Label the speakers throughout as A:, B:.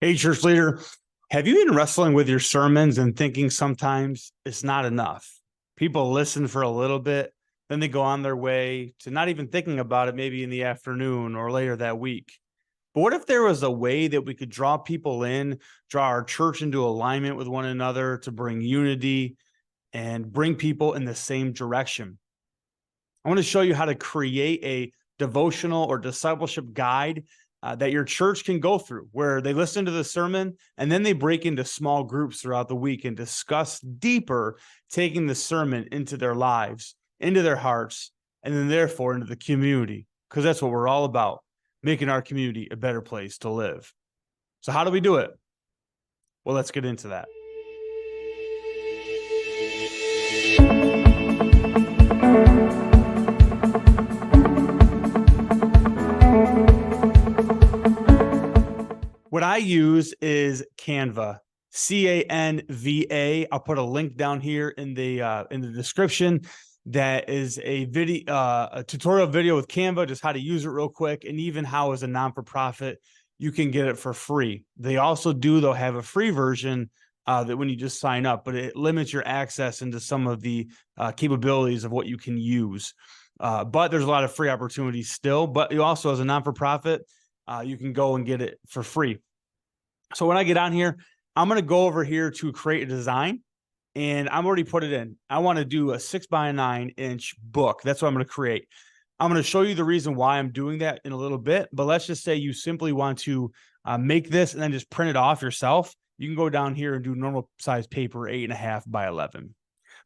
A: Hey, church leader, have you been wrestling with your sermons and thinking sometimes it's not enough? People listen for a little bit, then they go on their way to not even thinking about it, maybe in the afternoon or later that week. But what if there was a way that we could draw people in, draw our church into alignment with one another to bring unity and bring people in the same direction? I want to show you how to create a devotional or discipleship guide that your church can go through, where they listen to the sermon and then they break into small groups throughout the week and discuss deeper, taking the sermon into their lives, into their hearts, and then therefore into the community, because that's what we're all about, making our community a better place to live. So how do we do it? Well, let's get into that. What I use is Canva, Canva. I'll put a link down here in the description. That is a video, a tutorial video with Canva, just how to use it real quick, and even how as a non-for-profit you can get it for free. They also do have a free version that when you just sign up, but it limits your access into some of the capabilities of what you can use. But there's a lot of free opportunities still. But you also, as a non-for-profit, you can go and get it for free. So when I get on here, I'm going to go over here to create a design, and I'm already put it in. I want to do a 6x9-inch book. That's what I'm going to create. I'm going to show you the reason why I'm doing that in a little bit, but let's just say you simply want to make this and then just print it off yourself. You can go down here and do normal size paper, 8.5 by 11.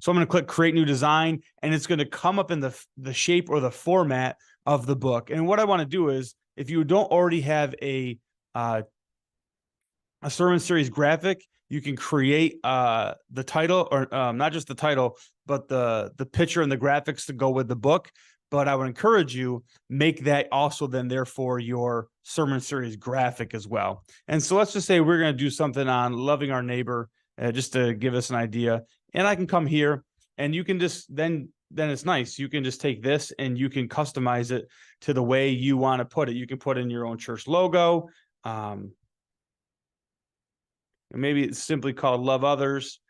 A: So I'm going to click create new design, and it's going to come up in the shape or the format of the book. And what I want to do is, if you don't already have a sermon series graphic, you can create the title, or not just the title, but the picture and the graphics to go with the book. But I would encourage you, make that also then therefore your sermon series graphic as well. And so let's just say we're going to do something on loving our neighbor, just to give us an idea. And I can come here, and you can just then it's nice. You can just take this and you can customize it to the way you want to put it. You can put in your own church logo. Maybe it's simply called Love Others,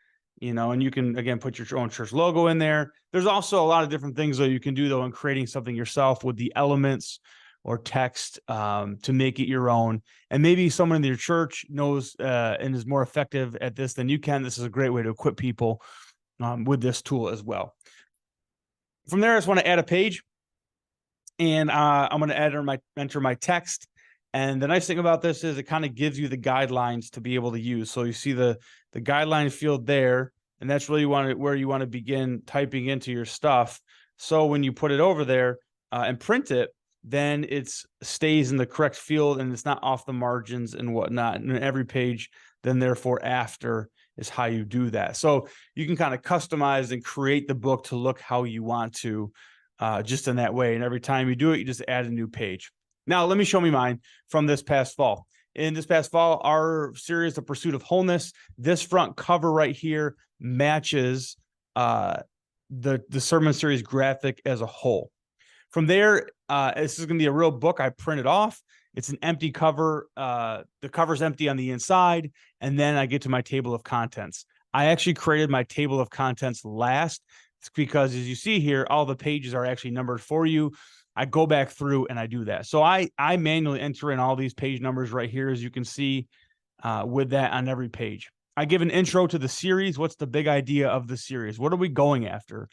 A: and you can, again, put your own church logo in there. There's also a lot of different things that you can do, though, in creating something yourself with the elements or text to make it your own. And maybe someone in your church knows and is more effective at this than you can. This is a great way to equip people with this tool as well. From there, I just want to add a page, and I'm going to enter my text. And the nice thing about this is it kind of gives you the guidelines to be able to use. So you see the guideline field there, and that's really where you want to begin typing into your stuff. So when you put it over there and print it, then it stays in the correct field and it's not off the margins and whatnot. And every page, then therefore after is how you do that. So you can kind of customize and create the book to look how you want to, just in that way. And every time you do it, you just add a new page. Now, let me show me mine from this past fall. In this past fall, our series, The Pursuit of Wholeness, this front cover right here matches the sermon series graphic as a whole. From there, this is going to be a real book. I printed off. It's an empty cover. The cover's empty on the inside, and then I get to my table of contents. I actually created my table of contents last. It's because, as you see here, all the pages are actually numbered for you. I go back through and I do that. So I manually enter in all these page numbers right here, as you can see, with that on every page. I give an intro to the series. What's the big idea of the series? What are we going after?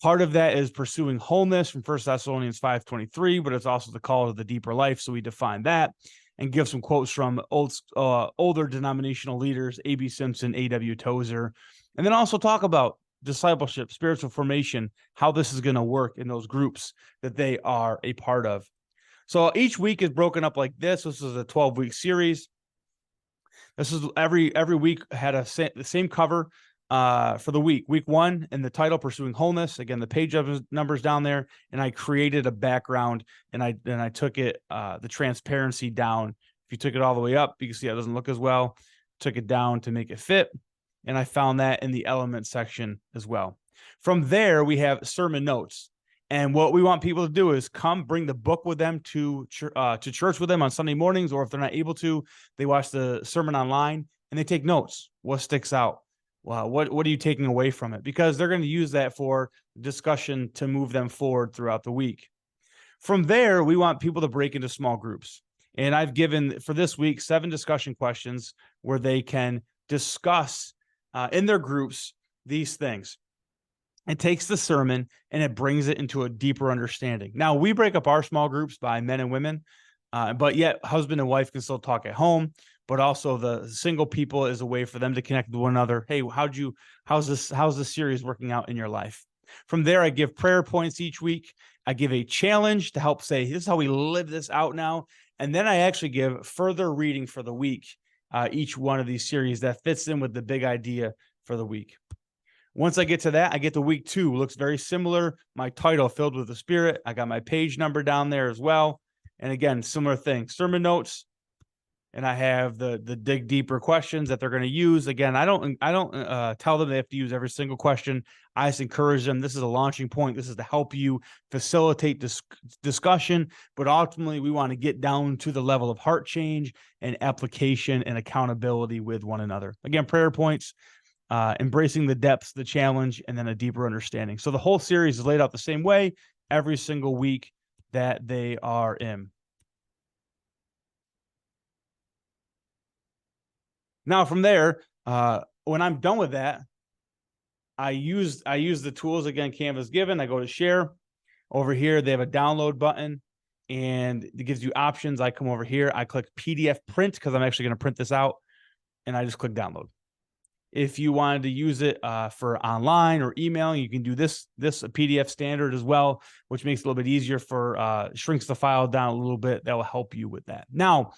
A: Part of that is pursuing wholeness from 1 Thessalonians 5:23, but it's also the call to the deeper life. So we define that and give some quotes from older denominational leaders, A.B. Simpson, A.W. Tozer, and then also talk about discipleship, spiritual formation, how this is going to work in those groups that they are a part of. So each week is broken up like this. This is a 12-week series. This is every week had the same cover for the week. Week 1 and the title, Pursuing Wholeness. Again, the page numbers down there, and I created a background, and I took it the transparency down. If you took it all the way up, you can see it doesn't look as well. Took it down to make it fit. And I found that in the element section as well. From there, we have sermon notes. And what we want people to do is come bring the book with them to church with them on Sunday mornings, or if they're not able to, they watch the sermon online and they take notes. What sticks out? What are you taking away from it? Because they're going to use that for discussion to move them forward throughout the week. From there, we want people to break into small groups. And I've given for this week 7 discussion questions where they can discuss in their groups these things. It takes the sermon and it brings it into a deeper understanding. Now, we break up our small groups by men and women, but yet husband and wife can still talk at home, but also the single people is a way for them to connect with one another. Hey, how's this series working out in your life? From there, I give prayer points each week. I give a challenge to help say, this is how we live this out now. And then I actually give further reading for the week, each one of these series that fits in with the big idea for the week. Once I get to that, I get to week 2. Looks very similar. My title, Filled with the Spirit. I got my page number down there as well. And again, similar thing, sermon notes. And I have the dig deeper questions that they're going to use. Again, I don't tell them they have to use every single question. I just encourage them. This is a launching point. This is to help you facilitate this discussion. But ultimately, we want to get down to the level of heart change and application and accountability with one another. Again, prayer points. Embracing the depths, the challenge, and then a deeper understanding. So the whole series is laid out the same way every single week that they are in. Now from there, when I'm done with that, I use the tools again Canva's given. I go to share. Over here, they have a download button and it gives you options. I come over here, I click PDF print because I'm actually going to print this out, and I just click download. If you wanted to use it for online or emailing, you can do this PDF standard as well, which makes it a little bit easier for shrinks the file down a little bit. That will help you with that. Now,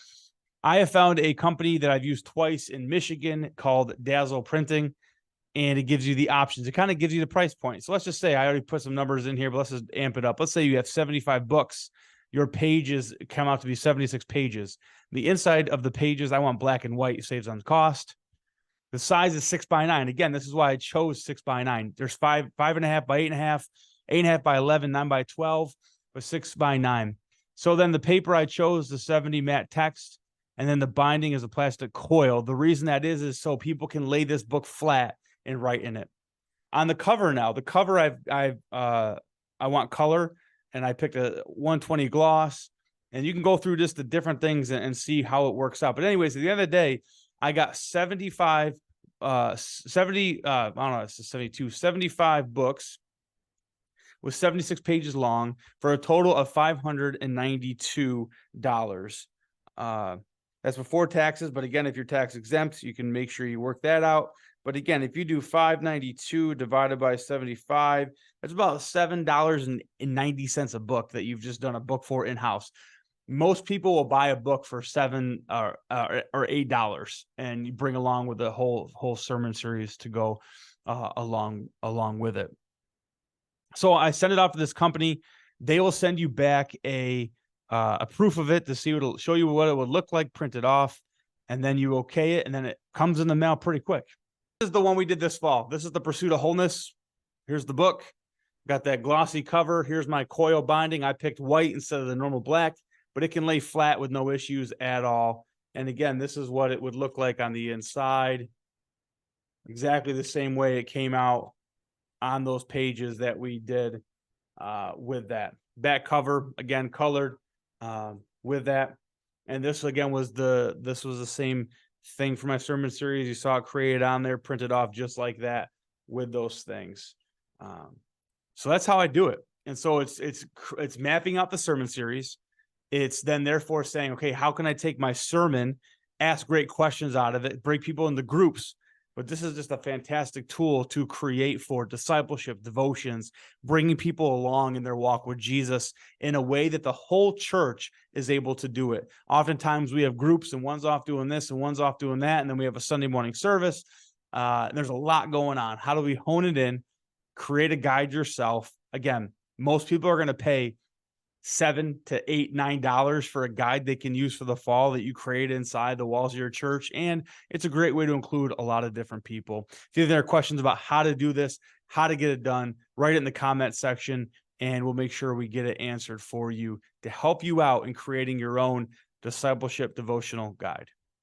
A: I have found a company that I've used twice in Michigan called Dazzle Printing, and it gives you the options. It kind of gives you the price point. So let's just say I already put some numbers in here, but let's just amp it up. Let's say you have 75 books. Your pages come out to be 76 pages. The inside of the pages, I want black and white. It saves on cost. The size is 6x9. Again, this is why I chose 6x9. There's 5.5 by 8.5, 8.5 by 11, 9 by 12, but 6x9. So then the paper I chose, the 70 matte text, and then the binding is a plastic coil. The reason that is so people can lay this book flat and write in it. On the cover now, the cover I want color, and I picked a 120 gloss, and you can go through just the different things and see how it works out. But anyways, at the end of the day, I got 75 books with 76 pages long for a total of $592. That's before taxes. But again, if you're tax exempt, you can make sure you work that out. But again, if you do 592 divided by 75, that's about $7.90 a book that you've just done a book for in-house. Most people will buy a book for $7 or $8, and you bring along with the whole sermon series to go along with it. So I send it off to this company. They will send you back a proof of it to see it'll show you what it would look like, print it off, and then you okay it, and then it comes in the mail pretty quick. This is the one we did this fall. This is the Pursuit of Wholeness. Here's the book. Got that glossy cover. Here's my coil binding. I picked white instead of the normal black, but it can lay flat with no issues at all. And again, this is what it would look like on the inside. Exactly the same way it came out on those pages that we did with that. Back cover, again, colored with that. And this, again, was the same thing for my sermon series. You saw it created on there, printed off just like that with those things. So that's how I do it. And so it's mapping out the sermon series. It's then therefore saying, okay, how can I take my sermon, ask great questions out of it, break people into groups? But this is just a fantastic tool to create for discipleship, devotions, bringing people along in their walk with Jesus in a way that the whole church is able to do it. Oftentimes we have groups and one's off doing this and one's off doing that, and then we have a Sunday morning service. There's a lot going on. How do we hone it in, create a guide yourself? Again, most people are going to pay $7 to $8, $9 for a guide they can use for the fall that you create inside the walls of your church. And it's a great way to include a lot of different people. If you have any questions about how to do this, how to get it done, write it in the comment section and we'll make sure we get it answered for you to help you out in creating your own discipleship devotional guide.